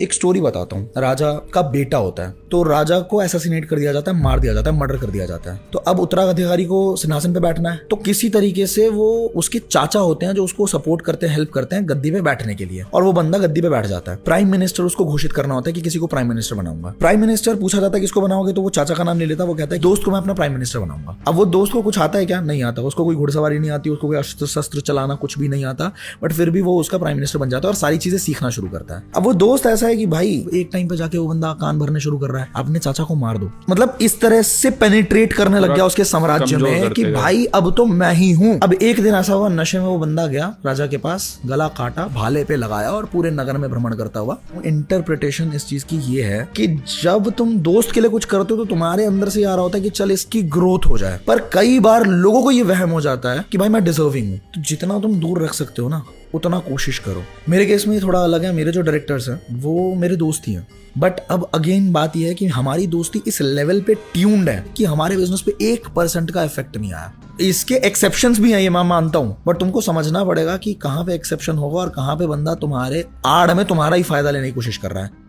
एक स्टोरी बताता हूँ। राजा का बेटा होता है, तो राजा को एसासिनेट कर दिया जाता है, मार दिया जाता है, मर्डर कर दिया जाता है। तो अब उत्तराधिकारी को सिंहासन पे बैठना है, तो किसी तरीके से वो उसके चाचा होते हैं जो उसको सपोर्ट करते हैं, हेल्प करते हैं गद्दी पे बैठने के लिए, और वो बंदा गद्दी पे बैठ जाता है। प्राइम मिनिस्टर उसको घोषित करना होता है कि किसी को प्राइम मिनिस्टर बनाऊंगा। प्राइम मिनिस्टर पूछा जाता है किसको बनाओगे, तो वो चाचा का नाम नहीं लेता, वो कहता है दोस्त को मैं अपना प्राइम मिनिस्टर बनाऊंगा। अब वो दोस्त को कुछ आता है क्या? नहीं आता। उसको कोई घुड़सवारी नहीं आती, उसको कोई अस्त्र शस्त्र चलाना कुछ भी नहीं आता, बट फिर भी वो उसका प्राइम मिनिस्टर बन जाता है और सारी चीजें सीखना शुरू करता है। अब वो दोस्त ऐसा है कि भाई एक टाइम पे जाके वो बंदा कान भरने शुरू कर रहा है, अपने चाचा को मार दो। मतलब इस तरह से पेनिट्रेट करने लग गया उसके साम्राज्य में कि भाई अब तो मैं ही हूं। अब एक दिन ऐसा हुआ, नशे में वो बंदा गया राजा के पास, गला काटा, भाले पे लगाया और पूरे नगर में भ्रमण करता हुआ। इंटरप्रिटेशन इस चीज की ये है कि जब तुम दोस्त के लिए कुछ करते हो तो तुम्हारे अंदर से आ रहा होता है कि चल इसकी ग्रोथ हो जाए, पर कई बार लोगों को ये वहम हो जाता है कि भाई मैं डिजर्विंग हूं। तो जितना तुम दूर रख सकते हो ना उतना कोशिश करो। मेरे केस में थोड़ा अलग है, मेरे जो डायरेक्टर्स हैं वो मेरे दोस्त ही हैं, बट अब अगेन बात यह है कि हमारी दोस्ती इस लेवल पे ट्यून्ड है कि हमारे बिजनेस पे 1% का इफेक्ट नहीं आया। इसके एक्सेप्शंस भी हैं, ये मैं मानता हूं, बट तुमको समझना पड़ेगा कि कहां पे एक्सेप्शन होगा और कहां पे बंदा तुम्हारे आड़ में तुम्हारा ही फायदा लेने की कोशिश कर रहा है।